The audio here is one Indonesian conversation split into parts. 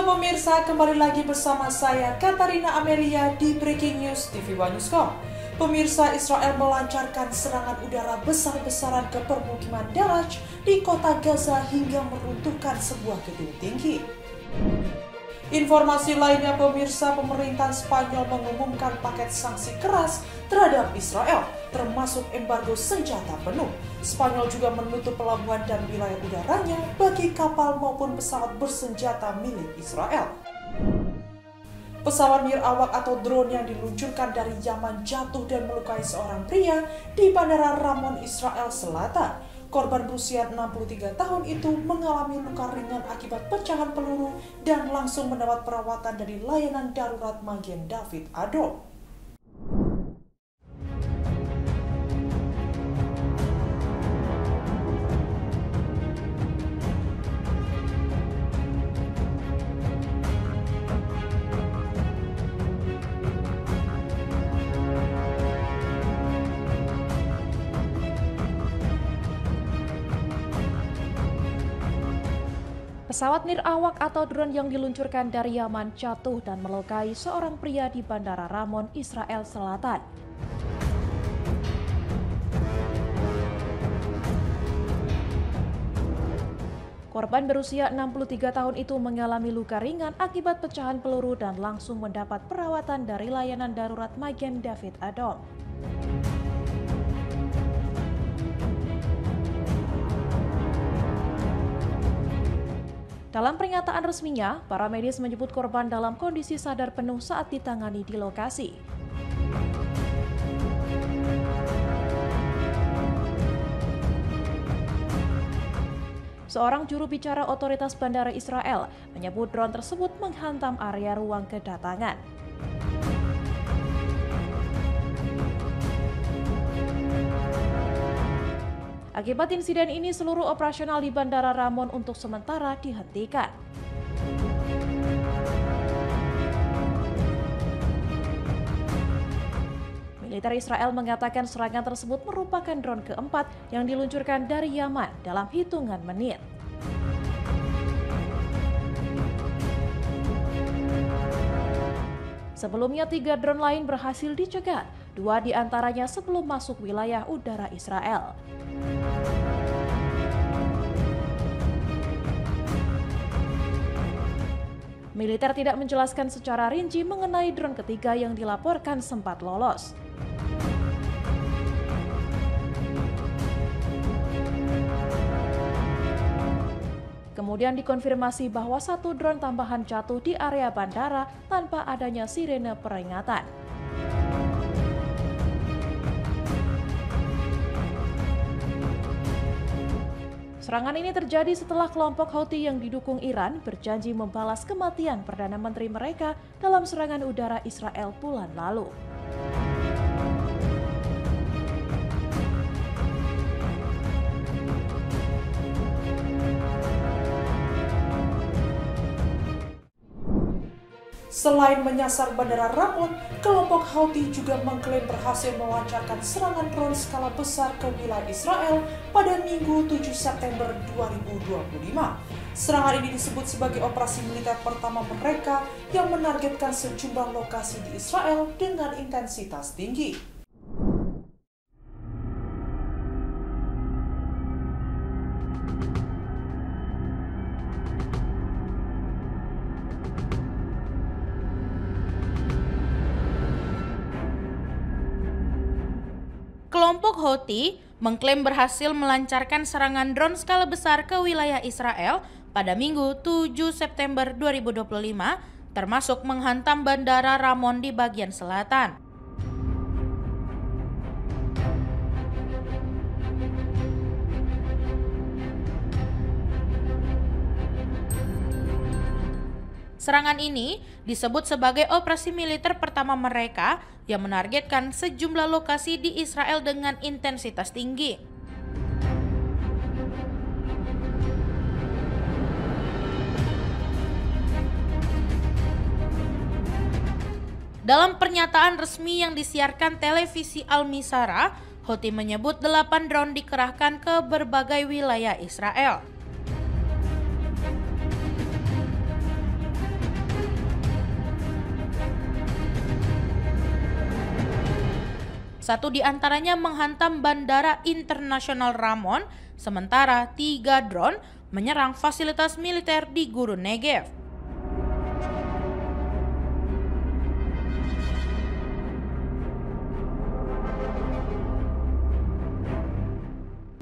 Halo pemirsa, kembali lagi bersama saya Katarina Amelia di Breaking News TV One Newscom. Pemirsa, Israel melancarkan serangan udara besar-besaran ke permukiman Daraj di kota Gaza hingga meruntuhkan sebuah gedung tinggi. Informasi lainnya pemirsa, pemerintah Spanyol mengumumkan paket sanksi keras terhadap Israel, termasuk embargo senjata penuh. Spanyol juga menutup pelabuhan dan wilayah udaranya bagi kapal maupun pesawat bersenjata milik Israel. Pesawat nirawak atau drone yang diluncurkan dari Yaman jatuh dan melukai seorang pria di Bandara Ramon, Israel Selatan. Korban berusia 63 tahun itu mengalami luka ringan akibat pecahan peluru dan langsung mendapat perawatan dari layanan darurat Magen David Adom. Pesawat nirawak atau drone yang diluncurkan dari Yaman jatuh dan melukai seorang pria di Bandara Ramon, Israel Selatan. Korban berusia 63 tahun itu mengalami luka ringan akibat pecahan peluru dan langsung mendapat perawatan dari layanan darurat Magen David Adom. Dalam pernyataan resminya, para medis menyebut korban dalam kondisi sadar penuh saat ditangani di lokasi. Seorang juru bicara otoritas bandara Israel menyebut drone tersebut menghantam area ruang kedatangan. Akibat insiden ini, seluruh operasional di Bandara Ramon untuk sementara dihentikan. Militer Israel mengatakan serangan tersebut merupakan drone keempat yang diluncurkan dari Yaman dalam hitungan menit. Sebelumnya 3 drone lain berhasil dicegat, 2 diantaranya sebelum masuk wilayah udara Israel. Militer tidak menjelaskan secara rinci mengenai drone ketiga yang dilaporkan sempat lolos. Kemudian dikonfirmasi bahwa 1 drone tambahan jatuh di area bandara tanpa adanya sirene peringatan. Serangan ini terjadi setelah kelompok Houthi yang didukung Iran berjanji membalas kematian Perdana Menteri mereka dalam serangan udara Israel bulan lalu. Selain menyasar Bandara Ramon, kelompok Houthi juga mengklaim berhasil melancarkan serangan drone skala besar ke wilayah Israel pada Minggu 7 September 2025. Serangan ini disebut sebagai operasi militer pertama mereka yang menargetkan sejumlah lokasi di Israel dengan intensitas tinggi. Kelompok Houthi mengklaim berhasil melancarkan serangan drone skala besar ke wilayah Israel pada Minggu 7 September 2025, termasuk menghantam Bandara Ramon di bagian selatan. Serangan ini disebut sebagai operasi militer pertama mereka yang menargetkan sejumlah lokasi di Israel dengan intensitas tinggi. Dalam pernyataan resmi yang disiarkan televisi Al-Misara, Houthi menyebut 8 drone dikerahkan ke berbagai wilayah Israel. 1 diantaranya menghantam Bandara Internasional Ramon, sementara 3 drone menyerang fasilitas militer di Gurun Negev.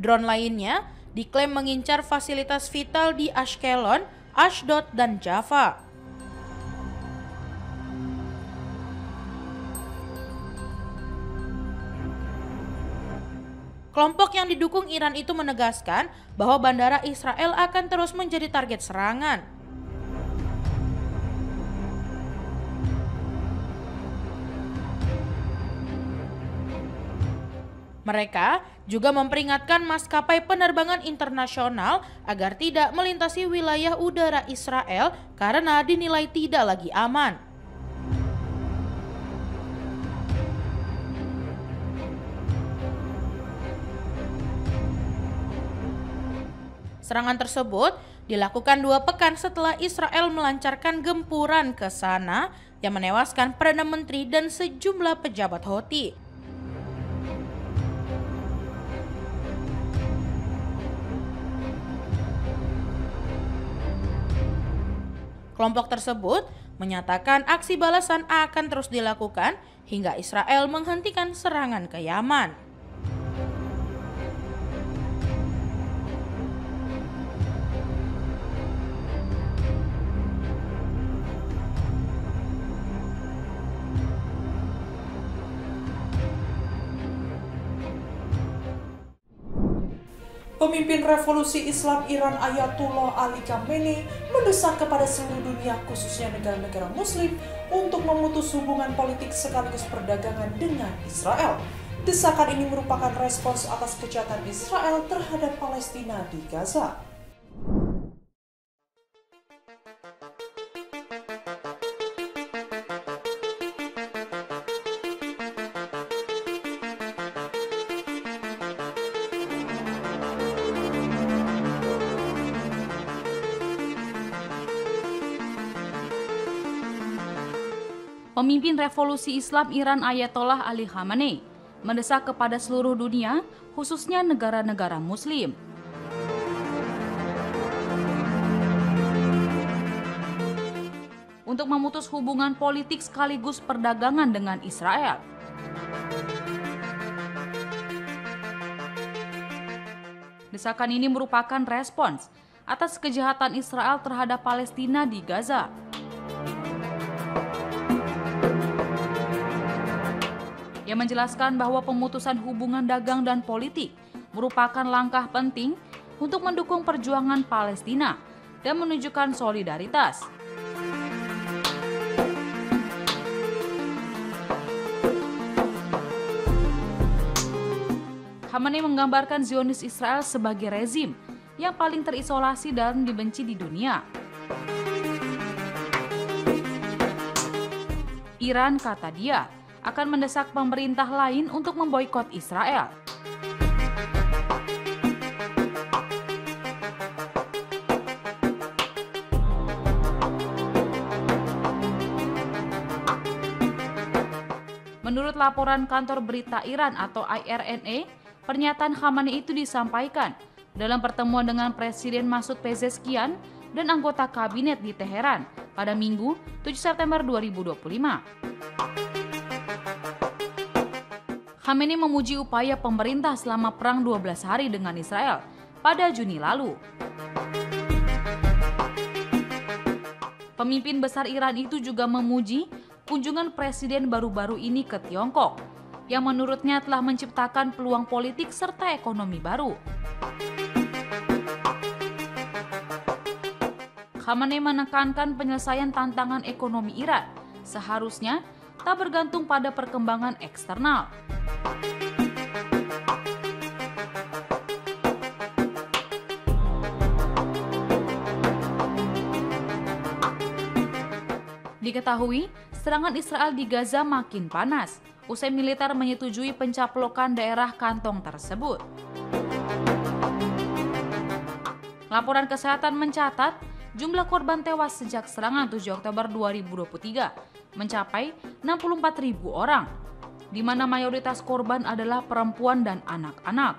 Drone lainnya diklaim mengincar fasilitas vital di Ashkelon, Ashdod, dan Java. Kelompok yang didukung Iran itu menegaskan bahwa bandara Israel akan terus menjadi target serangan. Mereka juga memperingatkan maskapai penerbangan internasional agar tidak melintasi wilayah udara Israel karena dinilai tidak lagi aman. Serangan tersebut dilakukan 2 pekan setelah Israel melancarkan gempuran ke sana yang menewaskan Perdana Menteri dan sejumlah pejabat Houthi. Kelompok tersebut menyatakan aksi balasan akan terus dilakukan hingga Israel menghentikan serangan ke Yaman. Pemimpin Revolusi Islam Iran Ayatollah Ali Khamenei mendesak kepada seluruh dunia, khususnya negara-negara Muslim, untuk memutus hubungan politik sekaligus perdagangan dengan Israel. Desakan ini merupakan respons atas kejahatan Israel terhadap Palestina di Gaza. Pemimpin Revolusi Islam Iran Ayatollah Ali Khamenei mendesak kepada seluruh dunia, khususnya negara-negara Muslim, untuk memutus hubungan politik sekaligus perdagangan dengan Israel. Desakan ini merupakan respons atas kejahatan Israel terhadap Palestina di Gaza. Ia menjelaskan bahwa pemutusan hubungan dagang dan politik merupakan langkah penting untuk mendukung perjuangan Palestina dan menunjukkan solidaritas. Khamenei menggambarkan Zionis Israel sebagai rezim yang paling terisolasi dan dibenci di dunia. Iran, kata dia, akan mendesak pemerintah lain untuk memboikot Israel. Menurut laporan kantor berita Iran atau IRNA, pernyataan Khamenei itu disampaikan dalam pertemuan dengan Presiden Masoud Pezeshkian dan anggota kabinet di Teheran pada Minggu 7 September 2025. Khamenei memuji upaya pemerintah selama perang 12 hari dengan Israel pada Juni lalu. Pemimpin besar Iran itu juga memuji kunjungan presiden baru-baru ini ke Tiongkok, yang menurutnya telah menciptakan peluang politik serta ekonomi baru. Khamenei menekankan penyelesaian tantangan ekonomi Iran seharusnya tak bergantung pada perkembangan eksternal. Diketahui, serangan Israel di Gaza makin panas usai militer menyetujui pencaplokan daerah kantong tersebut. Laporan kesehatan mencatat jumlah korban tewas sejak serangan 7 Oktober 2023 mencapai 64.000 orang. di mana mayoritas korban adalah perempuan dan anak-anak.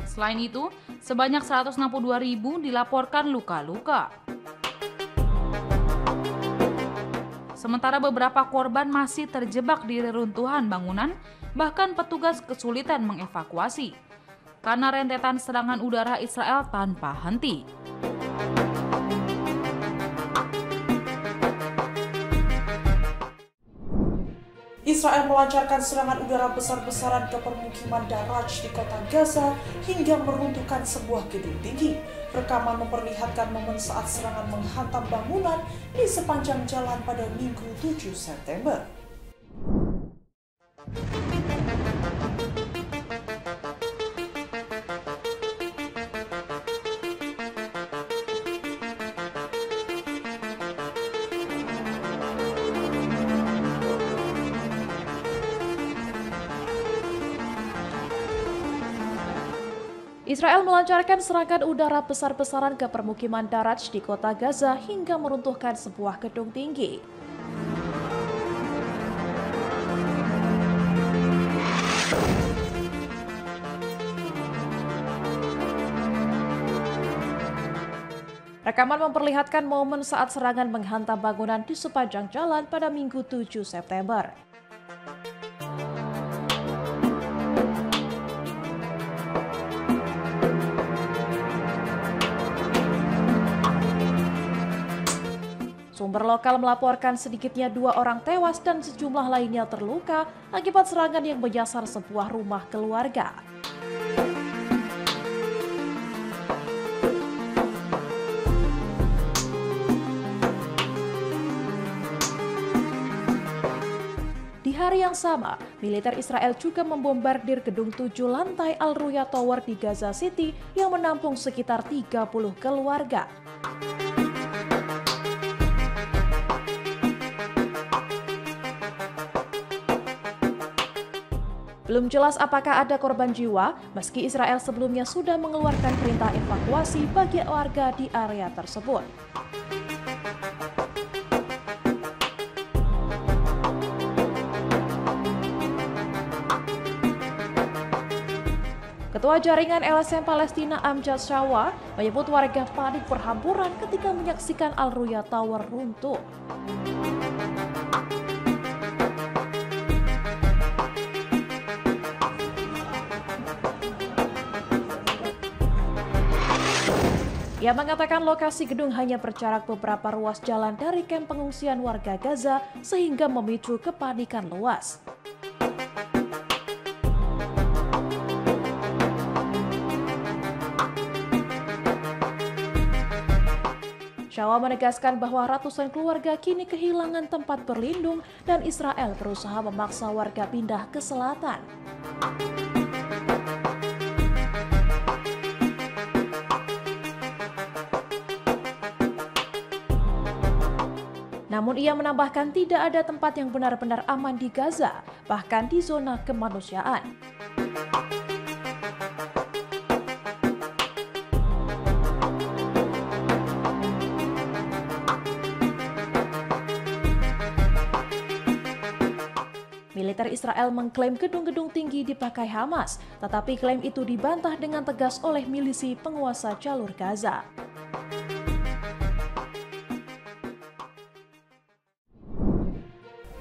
Selain itu, sebanyak 162.000 dilaporkan luka-luka. Sementara beberapa korban masih terjebak di reruntuhan bangunan, bahkan petugas kesulitan mengevakuasi karena rentetan serangan udara Israel tanpa henti. Israel melancarkan serangan udara besar-besaran ke permukiman Daraj di kota Gaza hingga meruntuhkan sebuah gedung tinggi. Rekaman memperlihatkan momen saat serangan menghantam bangunan di sepanjang jalan pada Minggu 7 September. Israel melancarkan serangan udara besar-besaran ke permukiman Daraj di kota Gaza hingga meruntuhkan sebuah gedung tinggi. Rekaman memperlihatkan momen saat serangan menghantam bangunan di sepanjang jalan pada Minggu 7 September. Sumber lokal melaporkan sedikitnya 2 orang tewas dan sejumlah lainnya terluka akibat serangan yang menyasar sebuah rumah keluarga. Di hari yang sama, militer Israel juga membombardir gedung 7 lantai Al-Ruya Tower di Gaza City yang menampung sekitar 30 keluarga. Belum jelas apakah ada korban jiwa, meski Israel sebelumnya sudah mengeluarkan perintah evakuasi bagi warga di area tersebut. Ketua Jaringan LSM Palestina Amjad Shawa menyebut warga panik berhamburan ketika menyaksikan Al-Ruya Tower runtuh. Ia mengatakan lokasi gedung hanya berjarak beberapa ruas jalan dari kamp pengungsian warga Gaza sehingga memicu kepanikan luas. Shawa menegaskan bahwa ratusan keluarga kini kehilangan tempat berlindung dan Israel berusaha memaksa warga pindah ke selatan. Namun ia menambahkan tidak ada tempat yang benar-benar aman di Gaza, bahkan di zona kemanusiaan. Militer Israel mengklaim gedung-gedung tinggi dipakai Hamas, tetapi klaim itu dibantah dengan tegas oleh milisi penguasa jalur Gaza.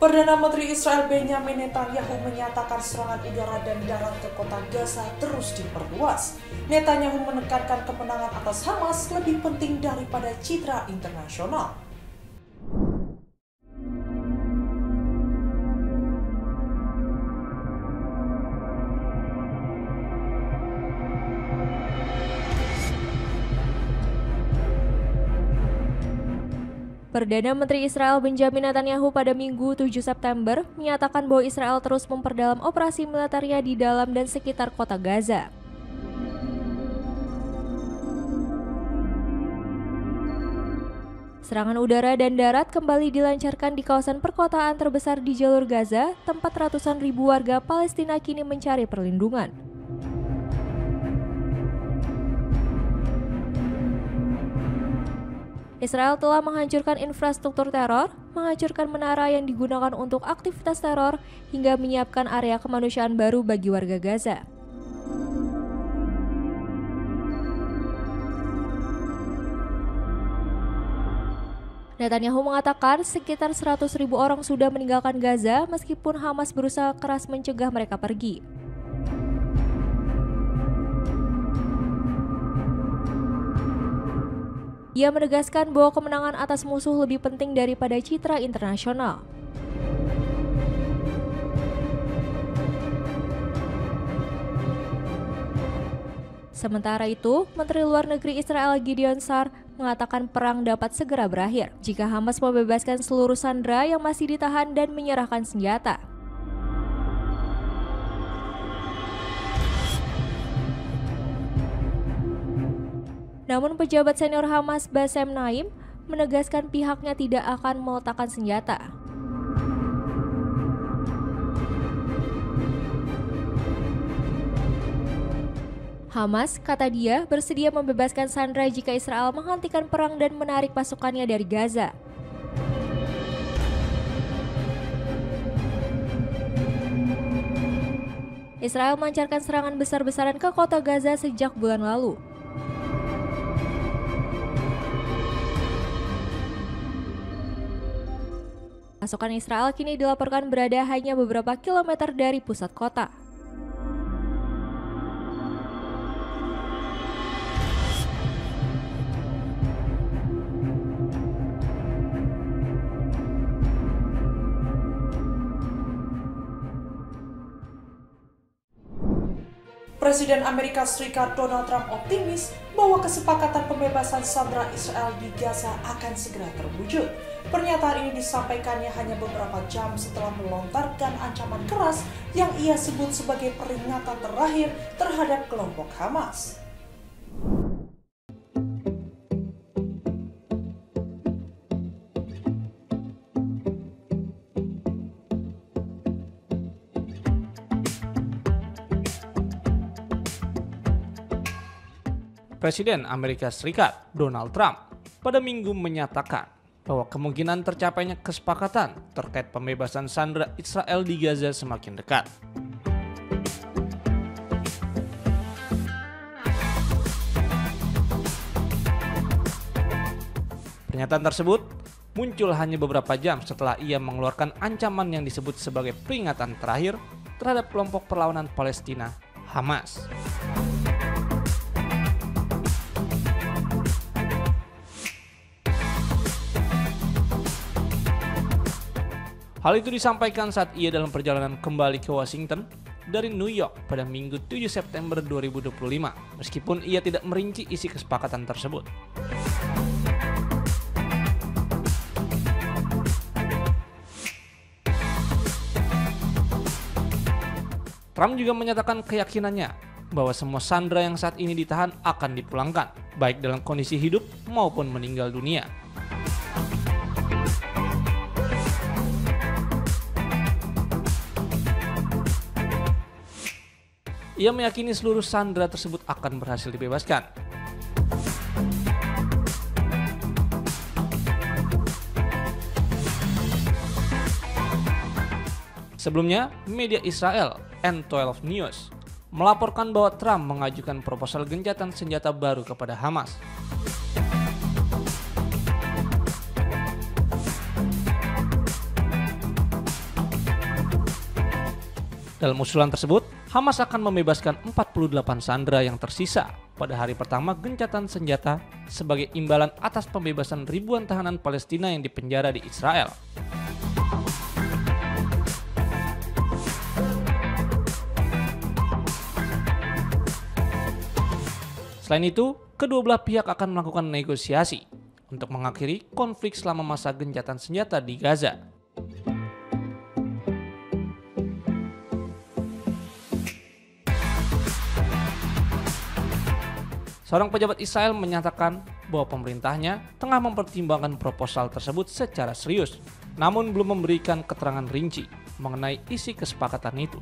Perdana Menteri Israel Benjamin Netanyahu menyatakan serangan udara dan darat ke kota Gaza terus diperluas. Netanyahu menekankan kemenangan atas Hamas lebih penting daripada citra internasional. Perdana Menteri Israel Benjamin Netanyahu pada Minggu 7 September menyatakan bahwa Israel terus memperdalam operasi militernya di dalam dan sekitar kota Gaza. Serangan udara dan darat kembali dilancarkan di kawasan perkotaan terbesar di jalur Gaza, tempat ratusan ribu warga Palestina kini mencari perlindungan. Israel telah menghancurkan infrastruktur teror, menghancurkan menara yang digunakan untuk aktivitas teror, hingga menyiapkan area kemanusiaan baru bagi warga Gaza. Netanyahu mengatakan sekitar 100.000 orang sudah meninggalkan Gaza meskipun Hamas berusaha keras mencegah mereka pergi. Ia menegaskan bahwa kemenangan atas musuh lebih penting daripada citra internasional. Sementara itu, Menteri Luar Negeri Israel Gideon Sa'ar mengatakan perang dapat segera berakhir jika Hamas membebaskan seluruh sandera yang masih ditahan dan menyerahkan senjata. Namun pejabat senior Hamas Bassem Naim menegaskan pihaknya tidak akan meletakkan senjata. Hamas, kata dia, bersedia membebaskan sandera jika Israel menghentikan perang dan menarik pasukannya dari Gaza. Israel melancarkan serangan besar-besaran ke kota Gaza sejak bulan lalu. Pasukan Israel kini dilaporkan berada hanya beberapa kilometer dari pusat kota. Presiden Amerika Serikat Donald Trump optimis bahwa kesepakatan pembebasan sandera Israel di Gaza akan segera terwujud. Pernyataan ini disampaikannya hanya beberapa jam setelah melontarkan ancaman keras yang ia sebut sebagai peringatan terakhir terhadap kelompok Hamas. Presiden Amerika Serikat Donald Trump pada Minggu menyatakan bahwa kemungkinan tercapainya kesepakatan terkait pembebasan sandera Israel di Gaza semakin dekat. Pernyataan tersebut muncul hanya beberapa jam setelah ia mengeluarkan ancaman yang disebut sebagai peringatan terakhir terhadap kelompok perlawanan Palestina, Hamas. Hal itu disampaikan saat ia dalam perjalanan kembali ke Washington dari New York pada Minggu 7 September 2025, meskipun ia tidak merinci isi kesepakatan tersebut. Trump juga menyatakan keyakinannya bahwa semua sandera yang saat ini ditahan akan dipulangkan, baik dalam kondisi hidup maupun meninggal dunia. Ia meyakini seluruh sandera tersebut akan berhasil dibebaskan. Sebelumnya, media Israel N12 News melaporkan bahwa Trump mengajukan proposal gencatan senjata baru kepada Hamas. Dalam usulan tersebut, Hamas akan membebaskan 48 sandera yang tersisa pada hari pertama gencatan senjata sebagai imbalan atas pembebasan ribuan tahanan Palestina yang dipenjara di Israel. Selain itu, kedua belah pihak akan melakukan negosiasi untuk mengakhiri konflik selama masa gencatan senjata di Gaza. Seorang pejabat Israel menyatakan bahwa pemerintahnya tengah mempertimbangkan proposal tersebut secara serius, namun belum memberikan keterangan rinci mengenai isi kesepakatan itu.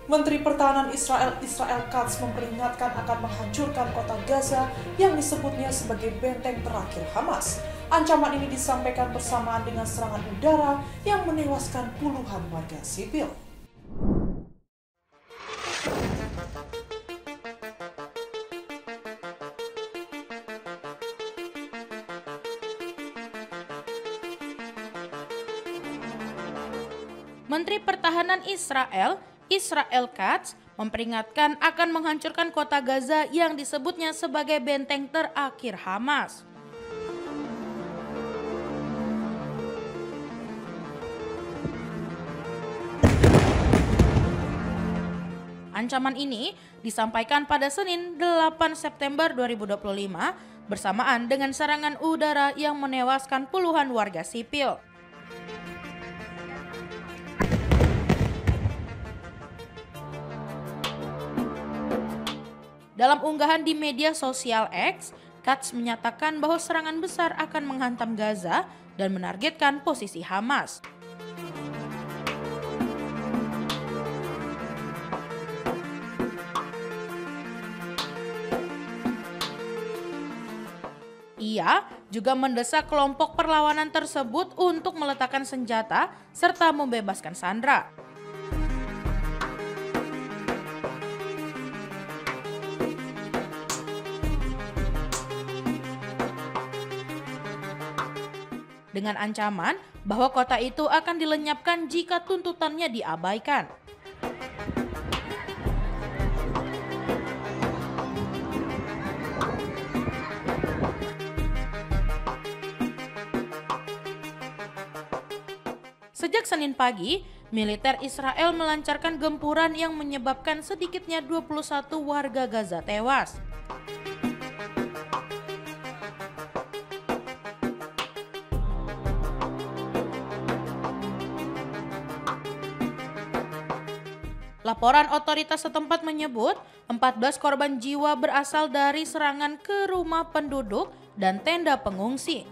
Menteri Pertahanan Israel Katz memperingatkan akan menghancurkan kota Gaza yang disebutnya sebagai benteng terakhir Hamas. Ancaman ini disampaikan bersamaan dengan serangan udara yang menewaskan puluhan warga sipil. Menteri Pertahanan Israel Katz memperingatkan akan menghancurkan kota Gaza yang disebutnya sebagai benteng terakhir Hamas. Ancaman ini disampaikan pada Senin 8 September 2025 bersamaan dengan serangan udara yang menewaskan puluhan warga sipil. Dalam unggahan di media sosial X, Katz menyatakan bahwa serangan besar akan menghantam Gaza dan menargetkan posisi Hamas. Ia juga mendesak kelompok perlawanan tersebut untuk meletakkan senjata serta membebaskan sandera. Dengan ancaman bahwa kota itu akan dilenyapkan jika tuntutannya diabaikan. Sejak Senin pagi, militer Israel melancarkan gempuran yang menyebabkan sedikitnya 21 warga Gaza tewas. Laporan otoritas setempat menyebut 14 korban jiwa berasal dari serangan ke rumah penduduk dan tenda pengungsi.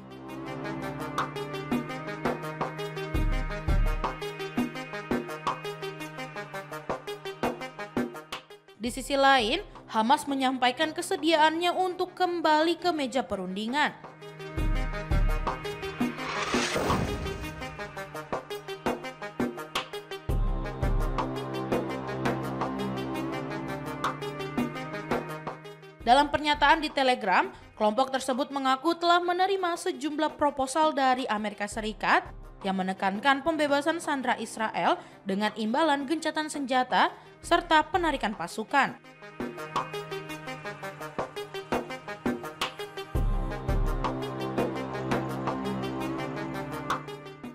Di sisi lain, Hamas menyampaikan kesediaannya untuk kembali ke meja perundingan. Dalam pernyataan di Telegram, kelompok tersebut mengaku telah menerima sejumlah proposal dari Amerika Serikat yang menekankan pembebasan sandera Israel dengan imbalan gencatan senjata serta penarikan pasukan.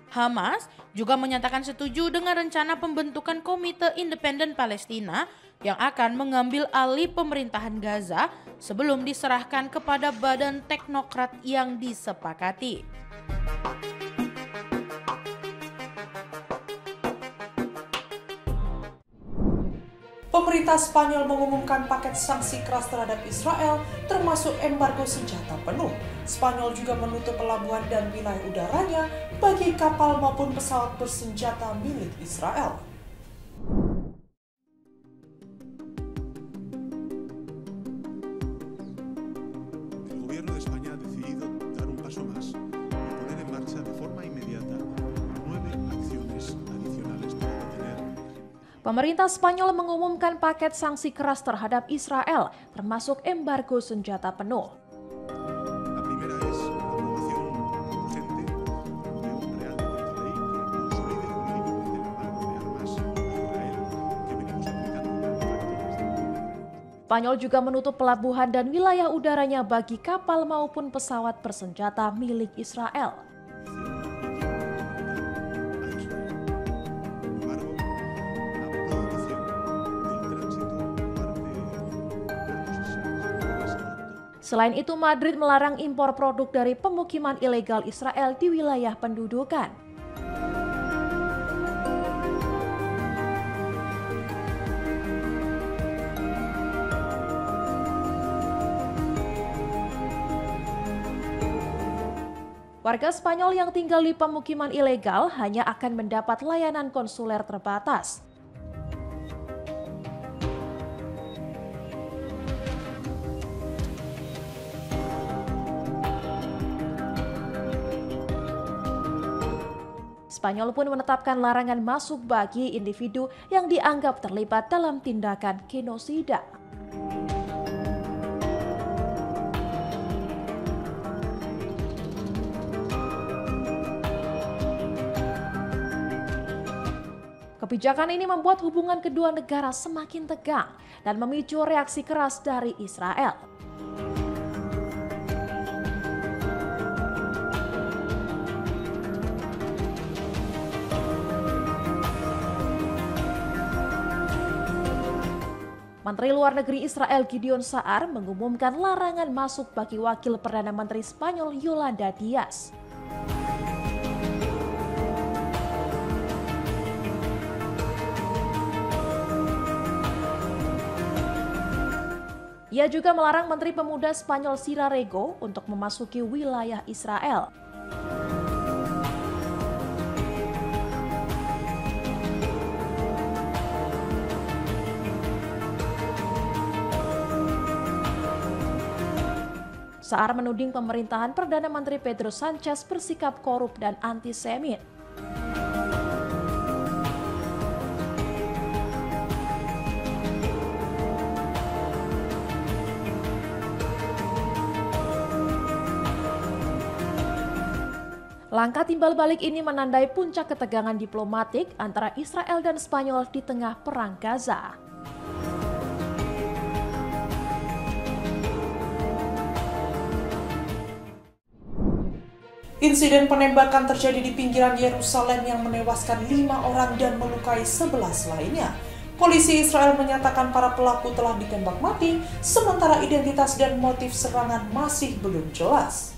Hamas juga menyatakan setuju dengan rencana pembentukan Komite Independen Palestina yang akan mengambil alih pemerintahan Gaza sebelum diserahkan kepada badan teknokrat yang disepakati. Pemerintah Spanyol mengumumkan paket sanksi keras terhadap Israel, termasuk embargo senjata penuh. Spanyol juga menutup pelabuhan dan wilayah udaranya bagi kapal maupun pesawat bersenjata milik Israel. Pemerintah Spanyol mengumumkan paket sanksi keras terhadap Israel, termasuk embargo senjata penuh. Spanyol juga menutup pelabuhan dan wilayah udaranya bagi kapal maupun pesawat bersenjata milik Israel. Selain itu, Madrid melarang impor produk dari pemukiman ilegal Israel di wilayah pendudukan. Warga Spanyol yang tinggal di pemukiman ilegal hanya akan mendapat layanan konsuler terbatas. Spanyol pun menetapkan larangan masuk bagi individu yang dianggap terlibat dalam tindakan genosida. Kebijakan ini membuat hubungan kedua negara semakin tegang dan memicu reaksi keras dari Israel. Menteri Luar Negeri Israel Gideon Saar mengumumkan larangan masuk bagi Wakil Perdana Menteri Spanyol Yolanda Díaz. Ia juga melarang Menteri Pemuda Spanyol Sirarego untuk memasuki wilayah Israel. Saar menuding pemerintahan Perdana Menteri Pedro Sanchez bersikap korup dan antisemit. Langkah timbal balik ini menandai puncak ketegangan diplomatik antara Israel dan Spanyol di tengah perang Gaza. Insiden penembakan terjadi di pinggiran Yerusalem yang menewaskan 5 orang dan melukai 11 lainnya. Polisi Israel menyatakan para pelaku telah ditembak mati, sementara identitas dan motif serangan masih belum jelas.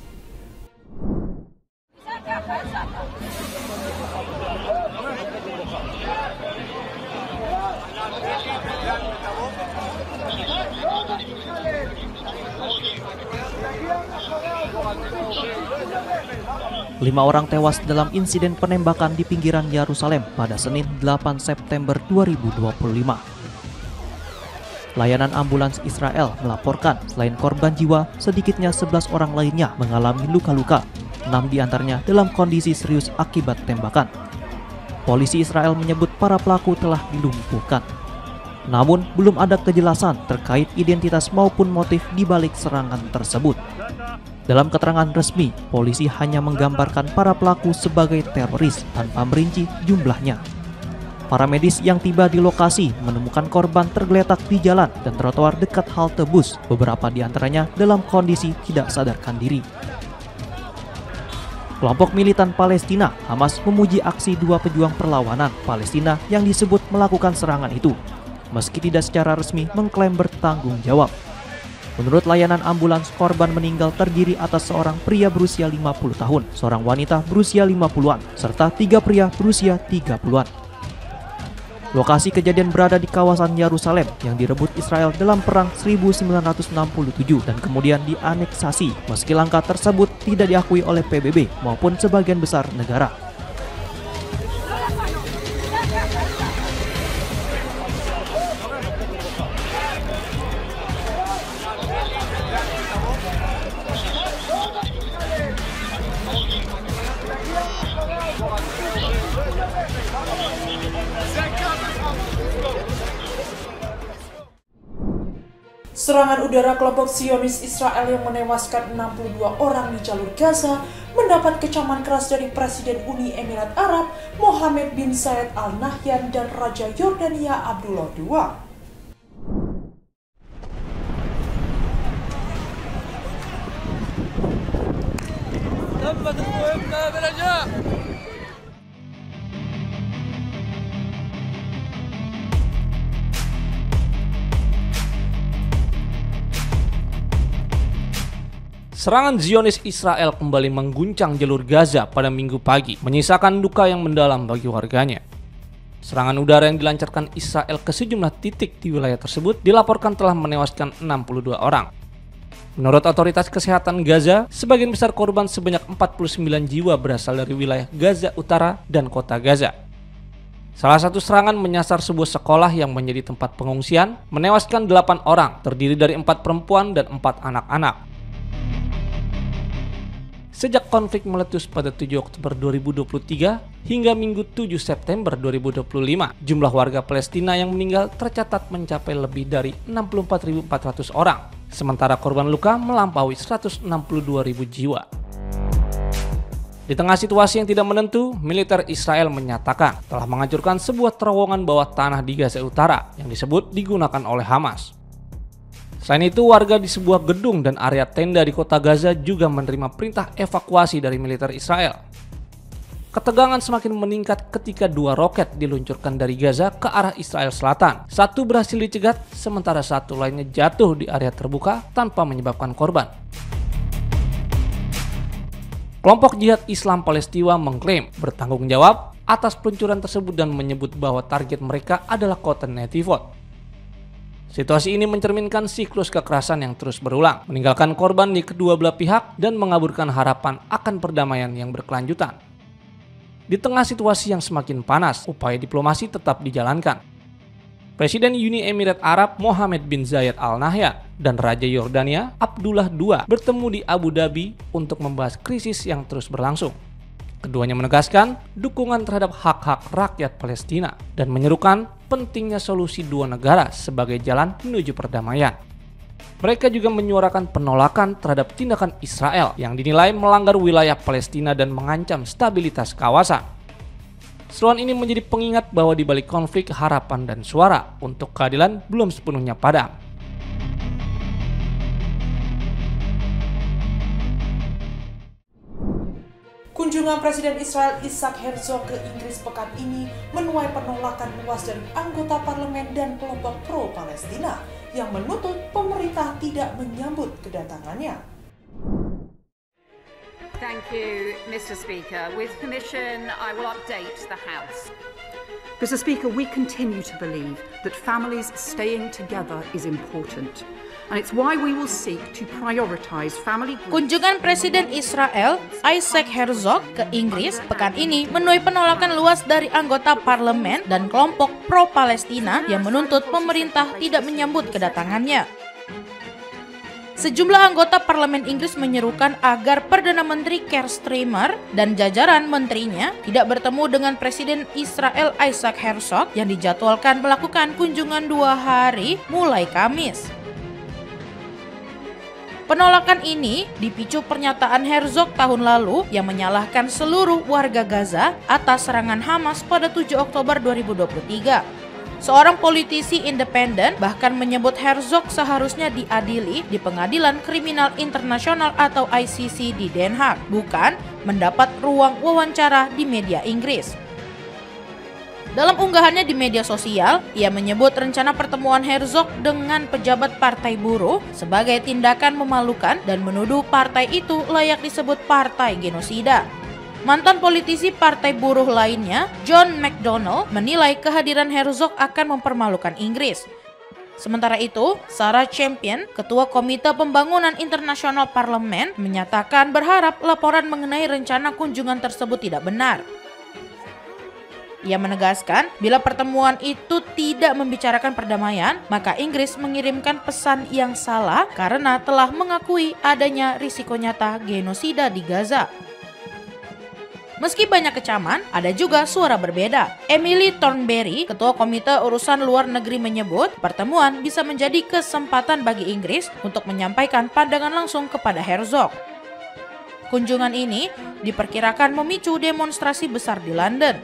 Lima orang tewas dalam insiden penembakan di pinggiran Yerusalem pada Senin 8 September 2025. Layanan ambulans Israel melaporkan selain korban jiwa, sedikitnya 11 orang lainnya mengalami luka-luka, 6 diantaranya dalam kondisi serius akibat tembakan. Polisi Israel menyebut para pelaku telah dilumpuhkan. Namun, belum ada kejelasan terkait identitas maupun motif di balik serangan tersebut. Dalam keterangan resmi, polisi hanya menggambarkan para pelaku sebagai teroris tanpa merinci jumlahnya. Para medis yang tiba di lokasi menemukan korban tergeletak di jalan dan trotoar dekat halte bus, beberapa di antaranya dalam kondisi tidak sadarkan diri. Kelompok militan Palestina, Hamas, memuji aksi dua pejuang perlawanan Palestina yang disebut melakukan serangan itu, meski tidak secara resmi mengklaim bertanggung jawab. Menurut layanan ambulans, korban meninggal terdiri atas seorang pria berusia 50 tahun, seorang wanita berusia 50-an, serta 3 pria berusia 30-an. Lokasi kejadian berada di kawasan Yerusalem yang direbut Israel dalam Perang 1967 dan kemudian dianeksasi, meski langkah tersebut tidak diakui oleh PBB maupun sebagian besar negara. Serangan udara kelompok Zionis Israel yang menewaskan 62 orang di jalur Gaza mendapat kecaman keras dari Presiden Uni Emirat Arab Mohammed bin Zayed Al Nahyan dan Raja Yordania Abdullah II. Serangan Zionis Israel kembali mengguncang jalur Gaza pada Minggu pagi, menyisakan duka yang mendalam bagi warganya. Serangan udara yang dilancarkan Israel ke sejumlah titik di wilayah tersebut dilaporkan telah menewaskan 62 orang. Menurut otoritas kesehatan Gaza, sebagian besar korban sebanyak 49 jiwa berasal dari wilayah Gaza Utara dan kota Gaza. Salah satu serangan menyasar sebuah sekolah yang menjadi tempat pengungsian, menewaskan 8 orang, terdiri dari 4 perempuan dan 4 anak-anak. Sejak konflik meletus pada 7 Oktober 2023 hingga Minggu 7 September 2025, jumlah warga Palestina yang meninggal tercatat mencapai lebih dari 64.400 orang, sementara korban luka melampaui 162.000 jiwa. Di tengah situasi yang tidak menentu, militer Israel menyatakan telah menghancurkan sebuah terowongan bawah tanah di Gaza Utara yang disebut digunakan oleh Hamas. Selain itu, warga di sebuah gedung dan area tenda di kota Gaza juga menerima perintah evakuasi dari militer Israel. Ketegangan semakin meningkat ketika 2 roket diluncurkan dari Gaza ke arah Israel Selatan. Satu berhasil dicegat, sementara satu lainnya jatuh di area terbuka tanpa menyebabkan korban. Kelompok Jihad Islam Palestina mengklaim bertanggung jawab atas peluncuran tersebut dan menyebut bahwa target mereka adalah kota Netivot. Situasi ini mencerminkan siklus kekerasan yang terus berulang, meninggalkan korban di kedua belah pihak dan mengaburkan harapan akan perdamaian yang berkelanjutan. Di tengah situasi yang semakin panas, upaya diplomasi tetap dijalankan. Presiden Uni Emirat Arab Mohammed bin Zayed Al Nahyan dan Raja Yordania Abdullah II bertemu di Abu Dhabi untuk membahas krisis yang terus berlangsung. Keduanya menegaskan dukungan terhadap hak-hak rakyat Palestina dan menyerukan pentingnya solusi dua negara sebagai jalan menuju perdamaian. Mereka juga menyuarakan penolakan terhadap tindakan Israel yang dinilai melanggar wilayah Palestina dan mengancam stabilitas kawasan. Seruan ini menjadi pengingat bahwa di balik konflik harapan dan suara untuk keadilan belum sepenuhnya padam. Kunjungan Presiden Israel Isaac Herzog ke Inggris pekan ini menuai penolakan luas dari anggota parlemen dan kelompok pro-Palestina yang menuntut pemerintah tidak menyambut kedatangannya. Thank you, Mr. Speaker. With permission, I will update the House. Mr. Speaker, we continue to believe that families staying together is important. And it's why we will seek to prioritize family groups. Kunjungan Presiden Israel Isaac Herzog ke Inggris pekan ini menuai penolakan luas dari anggota parlemen dan kelompok pro-Palestina yang menuntut pemerintah tidak menyambut kedatangannya. Sejumlah anggota parlemen Inggris menyerukan agar Perdana Menteri Keir Starmer dan jajaran menterinya tidak bertemu dengan Presiden Israel Isaac Herzog yang dijadwalkan melakukan kunjungan 2 hari mulai Kamis. Penolakan ini dipicu pernyataan Herzog tahun lalu yang menyalahkan seluruh warga Gaza atas serangan Hamas pada 7 Oktober 2023. Seorang politisi independen bahkan menyebut Herzog seharusnya diadili di Pengadilan Kriminal Internasional atau ICC di Den Haag, bukan mendapat ruang wawancara di media Inggris. Dalam unggahannya di media sosial, ia menyebut rencana pertemuan Herzog dengan pejabat Partai Buruh sebagai tindakan memalukan dan menuduh partai itu layak disebut partai genosida. Mantan politisi Partai Buruh lainnya, John McDonnell, menilai kehadiran Herzog akan mempermalukan Inggris. Sementara itu, Sarah Champion, Ketua Komite Pembangunan Internasional Parlemen, menyatakan berharap laporan mengenai rencana kunjungan tersebut tidak benar. Ia menegaskan, bila pertemuan itu tidak membicarakan perdamaian, maka Inggris mengirimkan pesan yang salah karena telah mengakui adanya risiko nyata genosida di Gaza. Meski banyak kecaman, ada juga suara berbeda. Emily Thornberry, Ketua Komite Urusan Luar Negeri menyebut, pertemuan bisa menjadi kesempatan bagi Inggris untuk menyampaikan pandangan langsung kepada Herzog. Kunjungan ini diperkirakan memicu demonstrasi besar di London.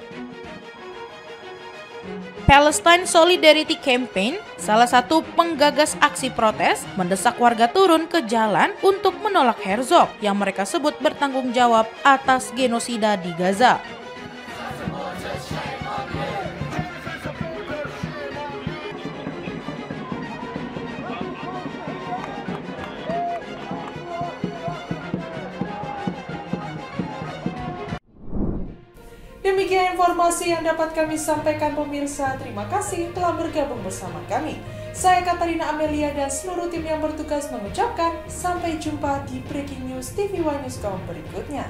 Palestine Solidarity Campaign, salah satu penggagas aksi protes, mendesak warga turun ke jalan untuk menolak Herzog yang mereka sebut bertanggung jawab atas genosida di Gaza. Demikian informasi yang dapat kami sampaikan pemirsa. Terima kasih telah bergabung bersama kami. Saya Katarina Amelia dan seluruh tim yang bertugas mengucapkan sampai jumpa di Breaking News TVY Newscom berikutnya.